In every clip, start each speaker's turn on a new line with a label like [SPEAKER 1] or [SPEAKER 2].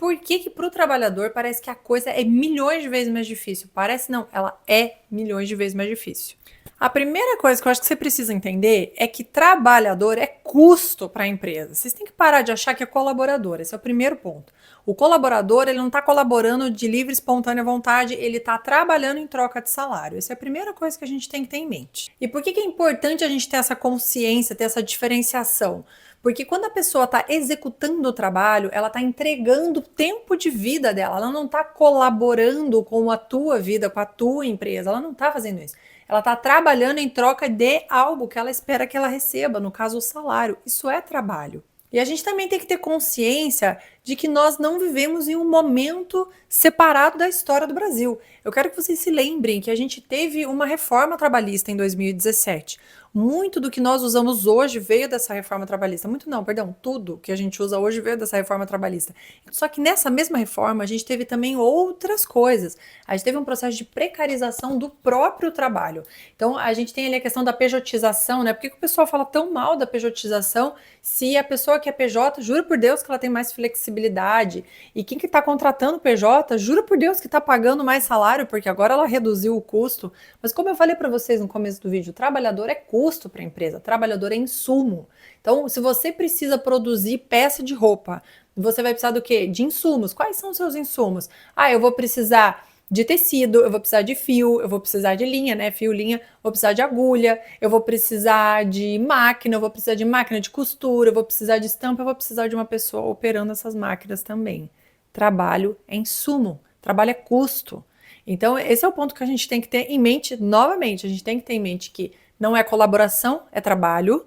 [SPEAKER 1] por que que para o trabalhador parece que a coisa é milhões de vezes mais difícil? Parece não, ela é milhões de vezes mais difícil. A primeira coisa que eu acho que você precisa entender é que trabalhador é custo para a empresa. Vocês têm que parar de achar que é colaborador. Esse é o primeiro ponto. O colaborador, ele não está colaborando de livre, espontânea vontade, ele está trabalhando em troca de salário. Essa é a primeira coisa que a gente tem que ter em mente. E por que que é importante a gente ter essa consciência, ter essa diferenciação? Porque quando a pessoa está executando o trabalho, ela está entregando o tempo de vida dela, ela não está colaborando com a tua vida, com a tua empresa, ela não está fazendo isso. Ela está trabalhando em troca de algo que ela espera que ela receba, no caso o salário. Isso é trabalho. E a gente também tem que ter consciência de que nós não vivemos em um momento separado da história do Brasil. Eu quero que vocês se lembrem que a gente teve uma reforma trabalhista em 2017. Muito do que nós usamos hoje veio dessa reforma trabalhista. Muito não, perdão, tudo que a gente usa hoje veio dessa reforma trabalhista. Só que nessa mesma reforma a gente teve também outras coisas. A gente teve um processo de precarização do próprio trabalho. Então a gente tem ali a questão da pejotização, né? Por que o pessoal fala tão mal da pejotização se a pessoa que é PJ, jura por Deus que ela tem mais flexibilidade? E quem que está contratando PJ, jura por Deus que está pagando mais salário, porque agora ela reduziu o custo. Mas como eu falei para vocês no começo do vídeo, o trabalhador é custo para a empresa, trabalhador é insumo. Então, se você precisa produzir peça de roupa, você vai precisar do quê? De insumos. Quais são os seus insumos? Ah, eu vou precisar de tecido, eu vou precisar de fio, eu vou precisar de linha, né? Fio, linha, vou precisar de agulha, eu vou precisar de máquina, eu vou precisar de máquina de costura, eu vou precisar de estampa, eu vou precisar de uma pessoa operando essas máquinas também. Trabalho é insumo, trabalho é custo. Então, esse é o ponto que a gente tem que ter em mente novamente. A gente tem que ter em mente que não é colaboração, é trabalho.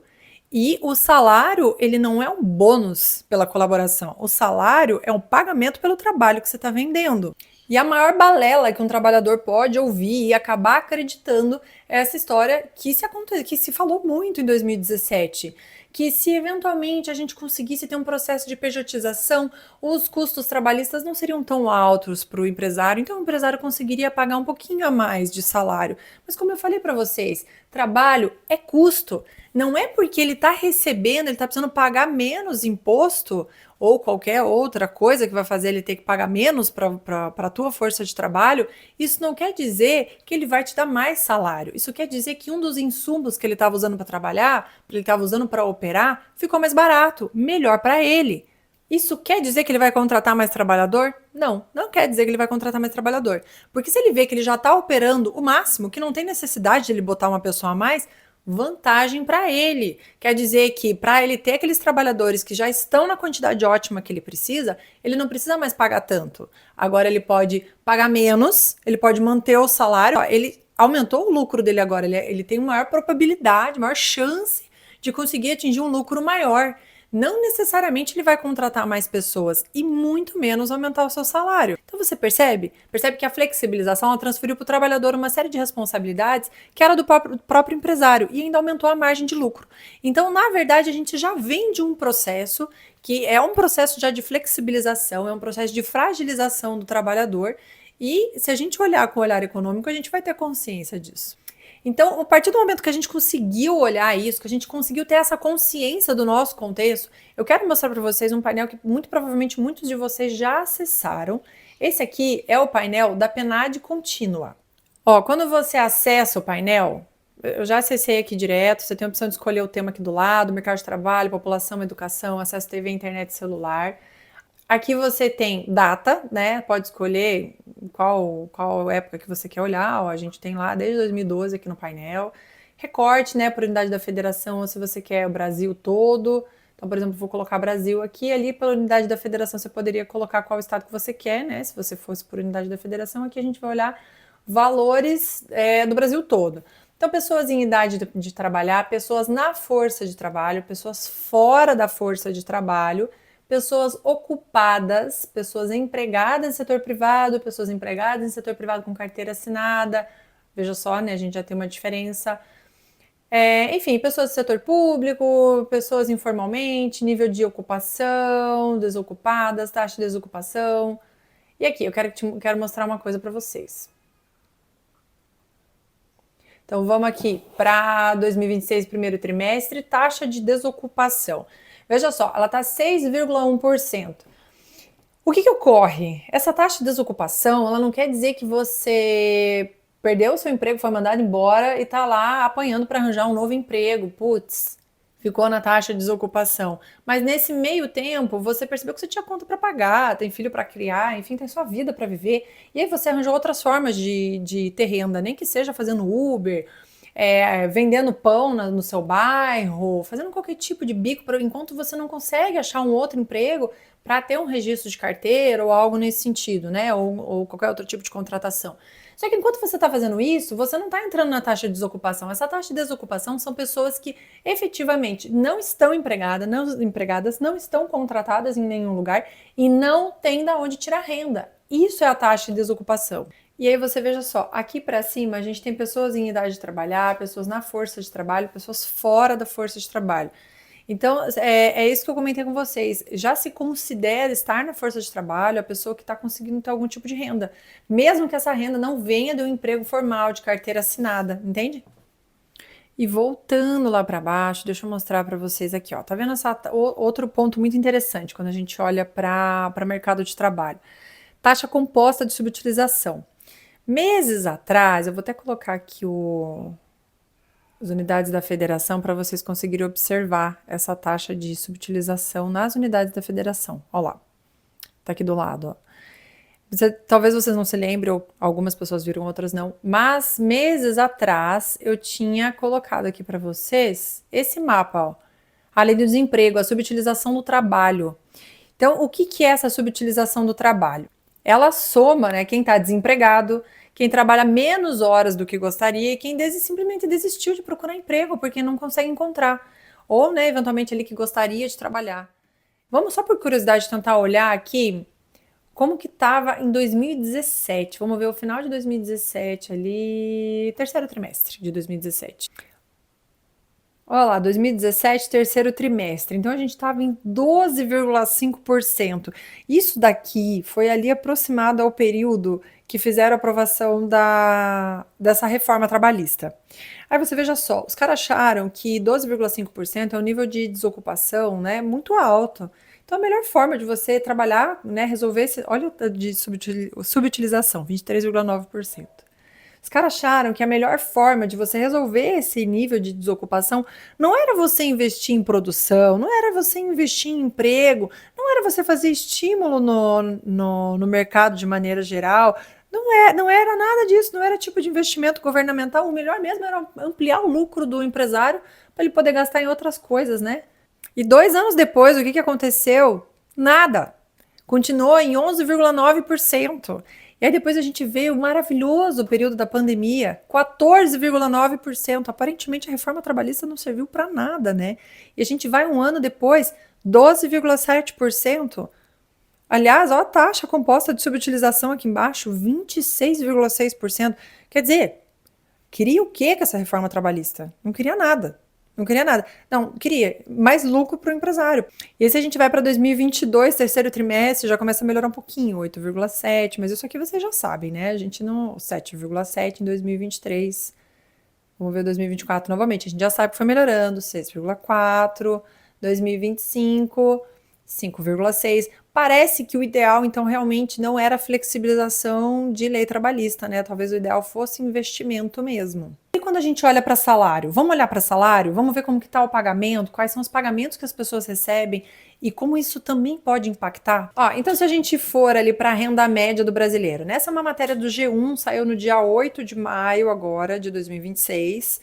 [SPEAKER 1] E o salário, ele não é um bônus pela colaboração. O salário é um pagamento pelo trabalho que você está vendendo. E a maior balela que um trabalhador pode ouvir e acabar acreditando é essa história que se falou muito em 2017. Que se eventualmente a gente conseguisse ter um processo de pejotização, os custos trabalhistas não seriam tão altos para o empresário, então o empresário conseguiria pagar um pouquinho a mais de salário. Mas como eu falei para vocês, trabalho é custo. Não é porque ele está recebendo, ele está precisando pagar menos imposto ou qualquer outra coisa que vai fazer ele ter que pagar menos para a tua força de trabalho, isso não quer dizer que ele vai te dar mais salário. Isso quer dizer que um dos insumos que ele estava usando para trabalhar, que ele estava usando para operar, ficou mais barato, melhor para ele. Isso quer dizer que ele vai contratar mais trabalhador? Não, não quer dizer que ele vai contratar mais trabalhador. Porque se ele vê que ele já está operando o máximo, que não tem necessidade de ele botar uma pessoa a mais, vantagem para ele. Quer dizer que para ele ter aqueles trabalhadores que já estão na quantidade ótima que ele precisa, ele não precisa mais pagar tanto. Agora ele pode pagar menos, ele pode manter o salário, ele aumentou o lucro dele agora, ele tem maior probabilidade, maior chance de conseguir atingir um lucro maior. Não necessariamente ele vai contratar mais pessoas e muito menos aumentar o seu salário. Então você percebe? Percebe que a flexibilização ela transferiu para o trabalhador uma série de responsabilidades que era do próprio empresário e ainda aumentou a margem de lucro. Então, na verdade, a gente já vem de um processo que é um processo já de flexibilização, é um processo de fragilização do trabalhador e se a gente olhar com o olhar econômico, a gente vai ter consciência disso. Então, a partir do momento que a gente conseguiu olhar isso, que a gente conseguiu ter essa consciência do nosso contexto, eu quero mostrar para vocês um painel que muito provavelmente muitos de vocês já acessaram. Esse aqui é o painel da PNAD contínua. Ó, quando você acessa o painel, eu já acessei aqui direto, você tem a opção de escolher o tema aqui do lado, mercado de trabalho, população, educação, acesso TV, internet, celular. Aqui você tem data, né? Pode escolher qual época que você quer olhar. Ó, a gente tem lá desde 2012 aqui no painel. Recorte, né? Por unidade da federação, ou se você quer o Brasil todo. Então, por exemplo, vou colocar Brasil aqui. Ali, pela unidade da federação, você poderia colocar qual estado que você quer, né? Se você fosse por unidade da federação, aqui a gente vai olhar valores do Brasil todo. Então, pessoas em idade de trabalhar, pessoas na força de trabalho, pessoas fora da força de trabalho, pessoas ocupadas, pessoas empregadas em setor privado, pessoas empregadas em setor privado com carteira assinada. Veja só, né? A gente já tem uma diferença. Enfim, pessoas do setor público, pessoas informalmente, nível de ocupação, desocupadas, taxa de desocupação. E aqui, eu quero mostrar uma coisa para vocês. Então, vamos aqui para 2026, primeiro trimestre, taxa de desocupação. Veja só, ela está 6,1%. O que que ocorre? Essa taxa de desocupação, ela não quer dizer que você perdeu o seu emprego, foi mandado embora e tá lá apanhando para arranjar um novo emprego. Putz, ficou na taxa de desocupação. Mas nesse meio tempo, você percebeu que você tinha conta para pagar, tem filho para criar, enfim, tem sua vida para viver. E aí você arranjou outras formas de ter renda, nem que seja fazendo Uber, vendendo pão no seu bairro, fazendo qualquer tipo de bico, enquanto você não consegue achar um outro emprego para ter um registro de carteira ou algo nesse sentido, né? Ou qualquer outro tipo de contratação. Só que enquanto você está fazendo isso, você não está entrando na taxa de desocupação. Essa taxa de desocupação são pessoas que efetivamente não estão empregadas, não estão contratadas em nenhum lugar e não têm de onde tirar renda. Isso é a taxa de desocupação. E aí você veja só, aqui para cima a gente tem pessoas em idade de trabalhar, pessoas na força de trabalho, pessoas fora da força de trabalho. Então, é isso que eu comentei com vocês. Já se considera estar na força de trabalho a pessoa que está conseguindo ter algum tipo de renda, mesmo que essa renda não venha de um emprego formal, de carteira assinada, entende? E voltando lá para baixo, deixa eu mostrar para vocês aqui, ó. Tá vendo outro ponto muito interessante quando a gente olha para mercado de trabalho? Taxa composta de subutilização. Meses atrás, eu vou até colocar aqui as unidades da federação para vocês conseguirem observar essa taxa de subutilização nas unidades da federação. Olha lá, tá aqui do lado, ó. Talvez vocês não se lembrem, ou algumas pessoas viram, outras não, mas meses atrás eu tinha colocado aqui para vocês esse mapa, ó, a lei do desemprego, a subutilização do trabalho. Então, o que é essa subutilização do trabalho? Ela soma, né, quem está desempregado, quem trabalha menos horas do que gostaria e quem simplesmente desistiu de procurar emprego porque não consegue encontrar, ou, né, eventualmente ali que gostaria de trabalhar. Vamos só por curiosidade tentar olhar aqui como que estava em 2017. Vamos ver o final de 2017 ali, terceiro trimestre de 2017. Olha lá, 2017, terceiro trimestre. Então a gente estava em 12,5%. Isso daqui foi ali aproximado ao período que fizeram a aprovação dessa reforma trabalhista. Aí você veja só, os caras acharam que 12,5% é um nível de desocupação, né, muito alto. Então a melhor forma de você trabalhar, né, resolver esse, olha o de subutilização, 23,9%. Os caras acharam que a melhor forma de você resolver esse nível de desocupação não era você investir em produção, não era você investir em emprego, não era você fazer estímulo no mercado de maneira geral, não era nada disso, não era tipo de investimento governamental. O melhor mesmo era ampliar o lucro do empresário para ele poder gastar em outras coisas, né? E 2 anos depois, o que aconteceu? Nada. Continuou em 11,9%. E aí depois a gente vê o maravilhoso período da pandemia, 14,9%. Aparentemente a reforma trabalhista não serviu para nada, né? E a gente vai um ano depois, 12,7%. Aliás, olha a taxa composta de subutilização aqui embaixo, 26,6%. Quer dizer, queria o quê com essa reforma trabalhista? Não queria nada. Não queria nada. Não, queria mais lucro para o empresário. E aí, se a gente vai para 2022, terceiro trimestre, já começa a melhorar um pouquinho, 8,7%, mas isso aqui vocês já sabem, né? A gente não. 7,7% em 2023. Vamos ver 2024 novamente. A gente já sabe que foi melhorando, 6,4%. 2025, 5,6%. Parece que o ideal, então, realmente não era flexibilização de lei trabalhista, né? Talvez o ideal fosse investimento mesmo. E quando a gente olha para salário? Vamos olhar para salário? Vamos ver como que está o pagamento, quais são os pagamentos que as pessoas recebem e como isso também pode impactar? Ó, então se a gente for ali para a renda média do brasileiro, né? Essa é uma matéria do G1, saiu no dia 8 de maio agora, de 2026.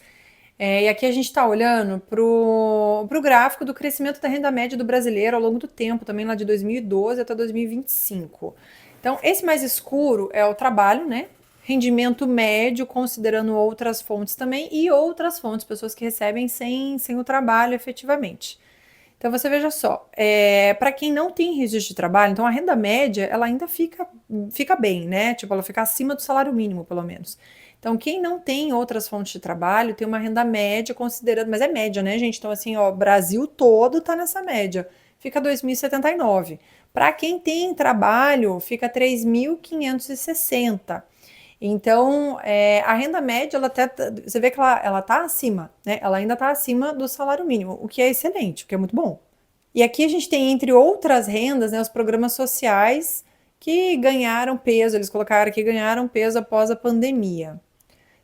[SPEAKER 1] E aqui a gente está olhando para o gráfico do crescimento da renda média do brasileiro ao longo do tempo, também lá de 2012 até 2025. Então, esse mais escuro é o trabalho, né? Rendimento médio, considerando outras fontes também, e outras fontes, pessoas que recebem sem o trabalho efetivamente. Então, você veja só, para quem não tem registro de trabalho, então a renda média, ela ainda fica bem, né? Tipo, ela fica acima do salário mínimo, pelo menos. Então, quem não tem outras fontes de trabalho tem uma renda média considerando, mas é média, né, gente? Então, assim, ó, Brasil todo tá nessa média. Fica 2.079. Para quem tem trabalho, fica 3.560. Então, a renda média, ela até, você vê que ela tá acima, né? Ela ainda tá acima do salário mínimo, o que é excelente, o que é muito bom. E aqui a gente tem, entre outras rendas, né, os programas sociais que ganharam peso, eles colocaram que ganharam peso após a pandemia.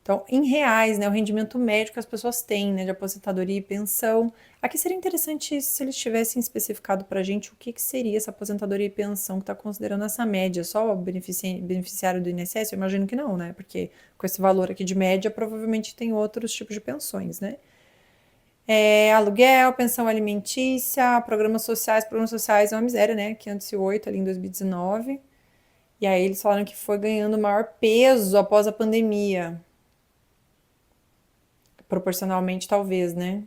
[SPEAKER 1] Então, em reais, né, o rendimento médio que as pessoas têm, né, de aposentadoria e pensão. Aqui seria interessante se eles tivessem especificado para a gente o que seria essa aposentadoria e pensão que está considerando essa média. Só o beneficiário do INSS? Eu imagino que não, né? Porque com esse valor aqui de média, provavelmente tem outros tipos de pensões, né? Aluguel, pensão alimentícia, programas sociais é uma miséria, né? 508 ali em 2019. E aí eles falaram que foi ganhando maior peso após a pandemia. Proporcionalmente, talvez, né?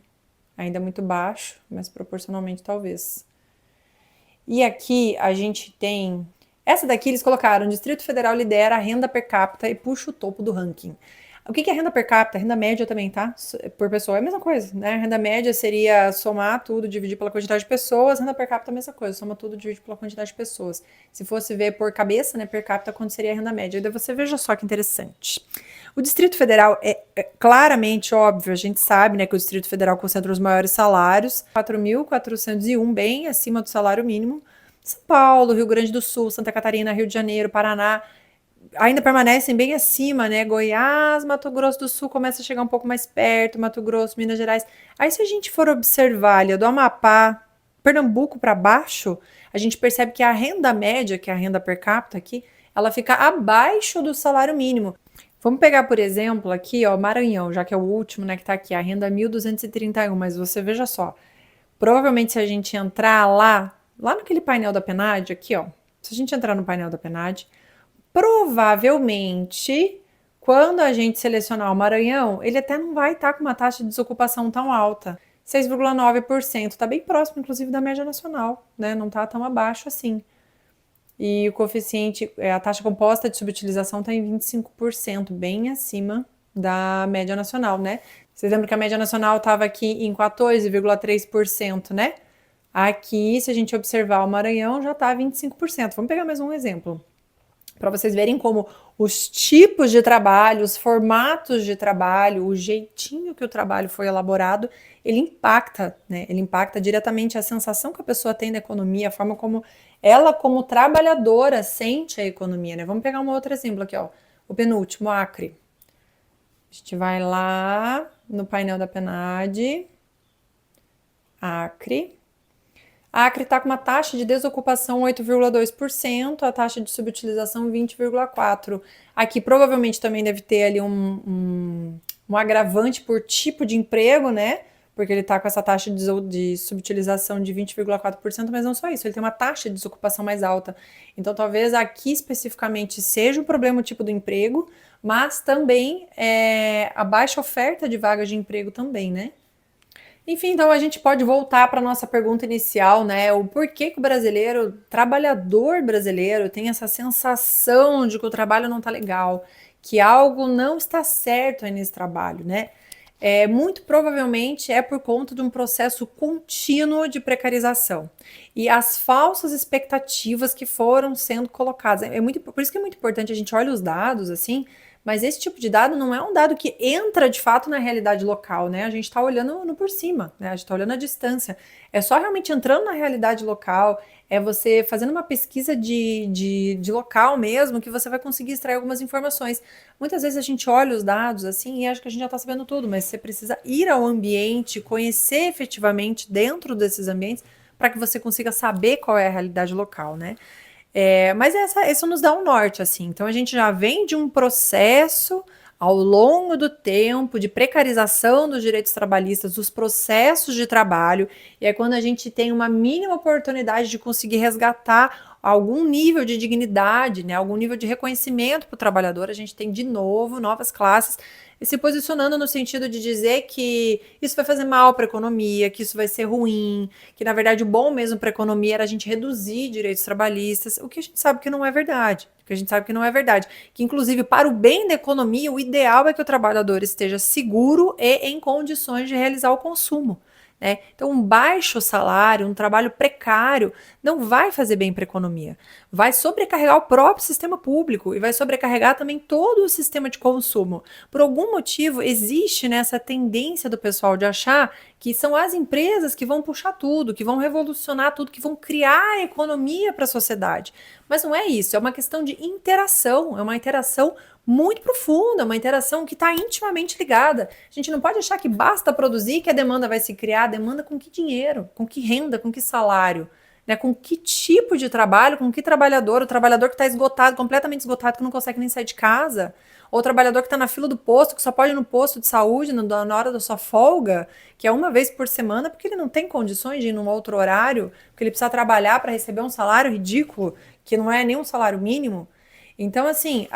[SPEAKER 1] Ainda muito baixo, mas proporcionalmente, talvez. E aqui a gente tem... Essa daqui eles colocaram: o Distrito Federal lidera a renda per capita e puxa o topo do ranking. O que é renda per capita? Renda média também, tá? Por pessoa é a mesma coisa, né? Renda média seria somar tudo, dividir pela quantidade de pessoas. Renda per capita é a mesma coisa, soma tudo, divide pela quantidade de pessoas. Se fosse ver por cabeça, né, per capita, quanto seria a renda média? E daí você veja só que interessante. O Distrito Federal é claramente óbvio, a gente sabe, né, que o Distrito Federal concentra os maiores salários, 4.401, bem acima do salário mínimo. São Paulo, Rio Grande do Sul, Santa Catarina, Rio de Janeiro, Paraná, ainda permanecem bem acima, né? Goiás, Mato Grosso do Sul começa a chegar um pouco mais perto, Mato Grosso, Minas Gerais. Aí se a gente for observar ali, do Amapá, Pernambuco para baixo, a gente percebe que a renda média, que é a renda per capita aqui, ela fica abaixo do salário mínimo. Vamos pegar, por exemplo, aqui, ó, Maranhão, já que é o último, né, que tá aqui, a renda 1.231, mas você veja só, provavelmente se a gente entrar lá naquele painel da PNAD, aqui, ó, se a gente entrar no painel da PNAD, provavelmente, quando a gente selecionar o Maranhão, ele até não vai estar com uma taxa de desocupação tão alta, 6,9%, está bem próximo, inclusive, da média nacional, né, não está tão abaixo assim. E o coeficiente, a taxa composta de subutilização está em 25%, bem acima da média nacional, né? Vocês lembram que a média nacional estava aqui em 14,3%, né? Aqui, se a gente observar o Maranhão, já está 25%. Vamos pegar mais um exemplo, para vocês verem como os tipos de trabalho, os formatos de trabalho, o jeitinho que o trabalho foi elaborado, ele impacta, né? Ele impacta diretamente a sensação que a pessoa tem da economia, a forma como ela, como trabalhadora, sente a economia, né? Vamos pegar um outro exemplo aqui, ó. O penúltimo, Acre. A gente vai lá no painel da PNAD. Acre. A Acre está com uma taxa de desocupação 8,2%, a taxa de subutilização 20,4%. Aqui provavelmente também deve ter ali um agravante por tipo de emprego, né? Porque ele está com essa taxa de subutilização de 20,4%, mas não só isso, ele tem uma taxa de desocupação mais alta. Então talvez aqui especificamente seja um problema o tipo do emprego, mas também a baixa oferta de vagas de emprego também, né? Enfim, então a gente pode voltar para a nossa pergunta inicial, né? O porquê que o brasileiro, trabalhador brasileiro, tem essa sensação de que o trabalho não está legal, que algo não está certo aí nesse trabalho, né? Muito provavelmente é por conta de um processo contínuo de precarização e as falsas expectativas que foram sendo colocadas. Por isso que é muito importante a gente olhar os dados assim, mas esse tipo de dado não é um dado que entra de fato na realidade local, né? A gente está olhando no por cima, né? A gente está olhando a distância. É só realmente entrando na realidade local, é você fazendo uma pesquisa de local mesmo, que você vai conseguir extrair algumas informações. Muitas vezes a gente olha os dados assim e acha que a gente já está sabendo tudo, mas você precisa ir ao ambiente, conhecer efetivamente dentro desses ambientes, para que você consiga saber qual é a realidade local, né? Mas isso nos dá um norte, assim. Então a gente já vem de um processo ao longo do tempo de precarização dos direitos trabalhistas, dos processos de trabalho, e é quando a gente tem uma mínima oportunidade de conseguir resgatar algum nível de dignidade, né, algum nível de reconhecimento para o trabalhador, a gente tem de novo novas classes se posicionando no sentido de dizer que isso vai fazer mal para a economia, que isso vai ser ruim, que na verdade o bom mesmo para a economia era a gente reduzir direitos trabalhistas, o que a gente sabe que não é verdade. Que inclusive para o bem da economia, o ideal é que o trabalhador esteja seguro e em condições de realizar o consumo. né? Então, um baixo salário, um trabalho precário, não vai fazer bem para a economia. Vai sobrecarregar o próprio sistema público e vai sobrecarregar também todo o sistema de consumo. Por algum motivo, existe nessa tendência do pessoal de achar que são as empresas que vão puxar tudo, que vão revolucionar tudo, que vão criar a economia para a sociedade. Mas não é isso, é uma questão de interação, é uma interação muito profunda, uma interação que está intimamente ligada. A gente não pode achar que basta produzir que a demanda vai se criar. Demanda com que dinheiro, com que renda, com que salário, né? Com que tipo de trabalho, com que trabalhador, o trabalhador que está esgotado, completamente esgotado, que não consegue nem sair de casa, ou o trabalhador que está na fila do posto, que só pode ir no posto de saúde na hora da sua folga, que é uma vez por semana, porque ele não tem condições de ir num outro horário, porque ele precisa trabalhar para receber um salário ridículo, que não é nem um salário mínimo. Então, assim,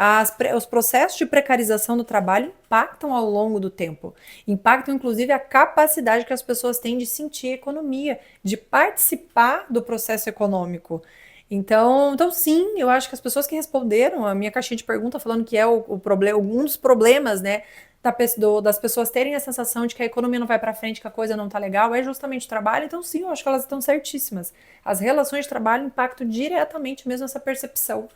[SPEAKER 1] os processos de precarização do trabalho impactam ao longo do tempo. Impactam, inclusive, a capacidade que as pessoas têm de sentir a economia, de participar do processo econômico. Então, sim, eu acho que as pessoas que responderam a minha caixinha de pergunta falando que é o problema, um dos problemas, né, das pessoas terem a sensação de que a economia não vai para frente, que a coisa não tá legal, é justamente o trabalho. Então, sim, eu acho que elas estão certíssimas. As relações de trabalho impactam diretamente mesmo essa percepção.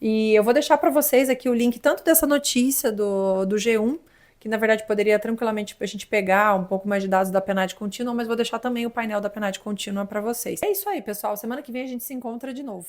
[SPEAKER 1] E eu vou deixar para vocês aqui o link tanto dessa notícia do G1, que na verdade poderia tranquilamente a gente pegar um pouco mais de dados da PNAD contínua, mas vou deixar também o painel da PNAD contínua para vocês. É isso aí, pessoal. Semana que vem a gente se encontra de novo.